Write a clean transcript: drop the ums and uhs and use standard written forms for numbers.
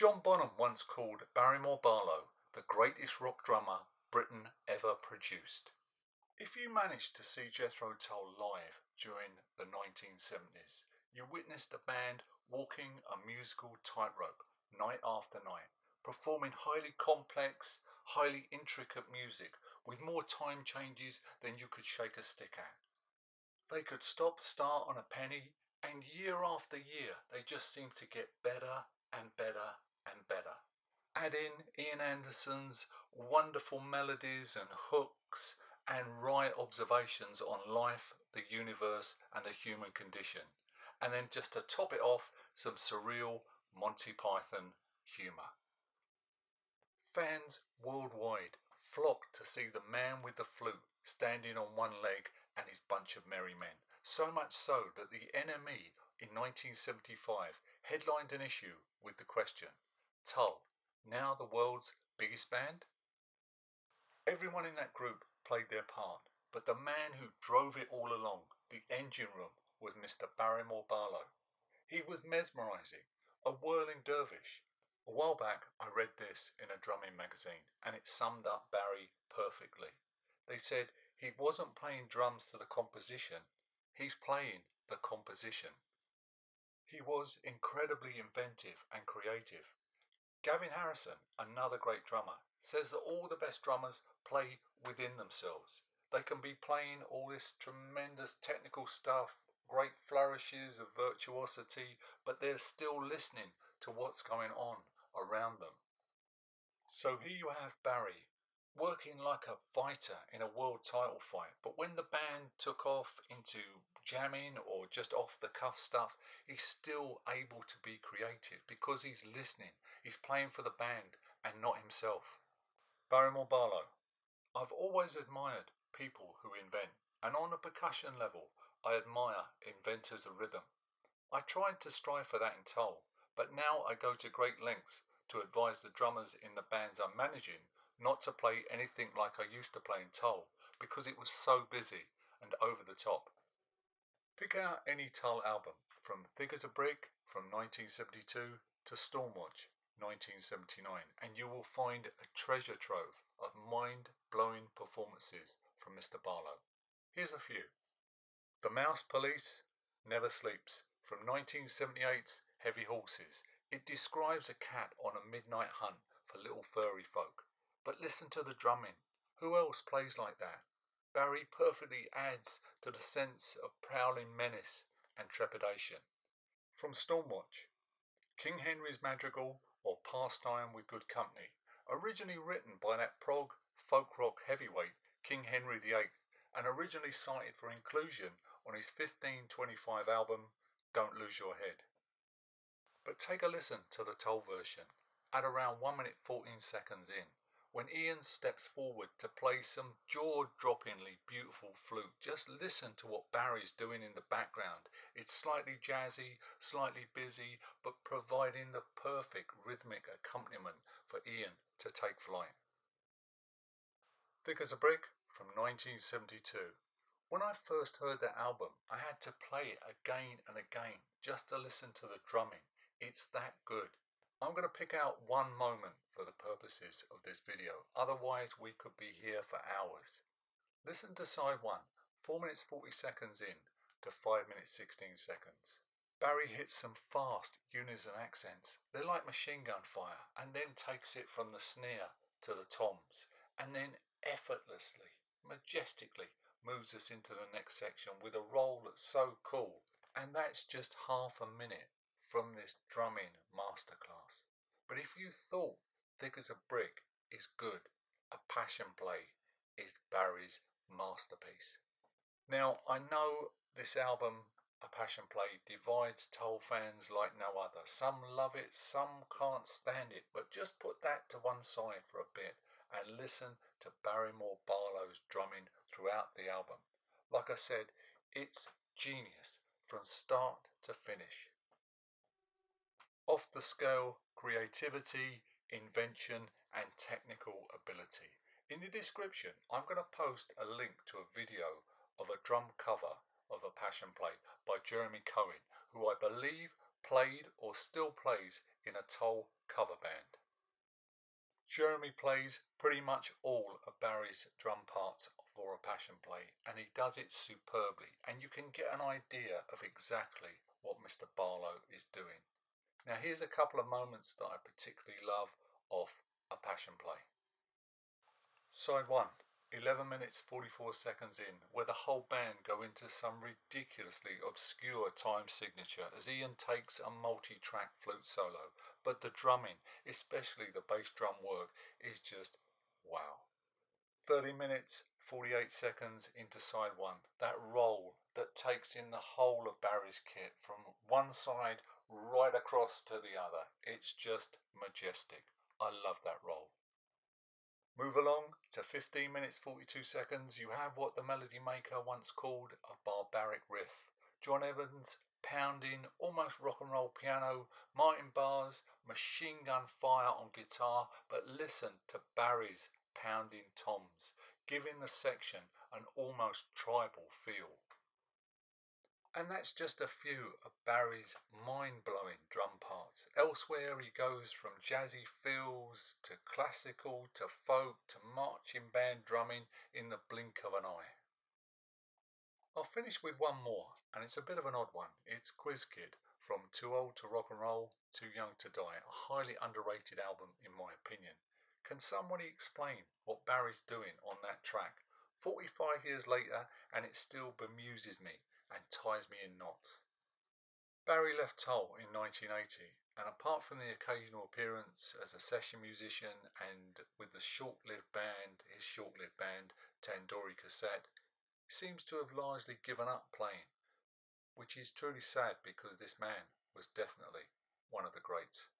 John Bonham once called Barriemore Barlow the greatest rock drummer Britain ever produced. If you managed to see Jethro Tull live during the 1970s, you witnessed a band walking a musical tightrope night after night, performing highly complex, highly intricate music with more time changes than you could shake a stick at. They could start on a penny, and year after year they just seemed to get better and better and better. Add in Ian Anderson's wonderful melodies and hooks and right observations on life, the universe and the human condition, and then just to top it off, some surreal Monty Python humour. Fans worldwide flocked to see the man with the flute standing on one leg and his bunch of merry men, so much so that the NME in 1975 headlined an issue with the question, Tull, now the world's biggest band? Everyone in that group played their part, but the man who drove it all along, the engine room, was Mr. Barriemore Barlow. He was mesmerising, a whirling dervish. A while back I read this in a drumming magazine and it summed up Barry perfectly. They said he wasn't playing drums to the composition, he's playing the composition. He was incredibly inventive and creative. Gavin Harrison, another great drummer, says that all the best drummers play within themselves. They can be playing all this tremendous technical stuff, great flourishes of virtuosity, but they're still listening to what's going on around them. So here you have Barry, working like a fighter in a world title fight, but when the band took off into jamming or just off the cuff stuff, he's still able to be creative because he's listening, he's playing for the band and not himself. Barriemore Barlow. I've always admired people who invent, and on a percussion level I admire inventors of rhythm. I tried to strive for that in Tull, but now I go to great lengths to advise the drummers in the bands I'm managing not to play anything like I used to play in Tull because it was so busy and over the top. Pick out any Tull album, from Thick as a Brick from 1972 to Stormwatch 1979, and you will find a treasure trove of mind-blowing performances from Mr. Barlow. Here's a few. The Mouse Police, Never Sleeps from 1978's Heavy Horses. It describes a cat on a midnight hunt for little furry folk. But listen to the drumming. Who else plays like that? Barry perfectly adds to the sense of prowling menace and trepidation. From Stormwatch, King Henry's Madrigal or Pastime with Good Company, originally written by that prog folk rock heavyweight King Henry VIII and originally cited for inclusion on his 1525 album Don't Lose Your Head. But take a listen to the Tull version at around 1 minute 14 seconds in, when Ian steps forward to play some jaw-droppingly beautiful flute. Just listen to what Barry's doing in the background. It's slightly jazzy, slightly busy, but providing the perfect rhythmic accompaniment for Ian to take flight. Thick as a Brick from 1972. When I first heard that album, I had to play it again and again just to listen to the drumming. It's that good. I'm going to pick out one moment for the purposes of this video, otherwise we could be here for hours. Listen to side 1, 4 minutes 40 seconds in to 5 minutes 16 seconds. Barry hits some fast unison accents. They're like machine gun fire, and then takes it from the snare to the toms, and then effortlessly, majestically moves us into the next section with a roll that's so cool. And that's just half a minute from this drumming masterclass. But if you thought Thick as a Brick is good, A Passion Play is Barry's masterpiece. Now, I know this album, A Passion Play, divides Tull fans like no other. Some love it, some can't stand it, but just put that to one side for a bit and listen to Barriemore Barlow's drumming throughout the album. Like I said, it's genius from start to finish. Off the scale, creativity, invention and technical ability. In the description, I'm going to post a link to a video of a drum cover of A Passion Play by Jeremy Cohen, who I believe played or still plays in a Tull cover band. Jeremy plays pretty much all of Barry's drum parts for a passion play, and he does it superbly, and you can get an idea of exactly what Mr. Barlow is doing. Now here's a couple of moments that I particularly love of a passion play. Side 1, 11 minutes 44 seconds in, where the whole band go into some ridiculously obscure time signature as Ian takes a multi-track flute solo, but the drumming, especially the bass drum work, is just wow. 30 minutes 48 seconds into side 1, that roll that takes in the whole of Barry's kit from one side right across to the other, it's just majestic. I love that roll. Move along to 15 minutes 42 seconds, you have what the melody maker once called a barbaric riff. John Evans pounding almost rock and roll piano, Martin Barr's machine gun fire on guitar, but listen to Barry's pounding toms, giving the section an almost tribal feel. And that's just a few of Barry's mind-blowing drum parts. Elsewhere he goes from jazzy fills to classical to folk to marching band drumming in the blink of an eye. I'll finish with one more, and it's a bit of an odd one. It's Quiz Kid, From Too Old to Rock and Roll, Too Young to Die, a highly underrated album in my opinion. Can somebody explain what Barry's doing on that track? 45 years later, and it still bemuses me and ties me in knots. Barry left Tull in 1980, and apart from the occasional appearance as a session musician and with the his short-lived band, Tandoori Cassette, he seems to have largely given up playing, which is truly sad because this man was definitely one of the greats.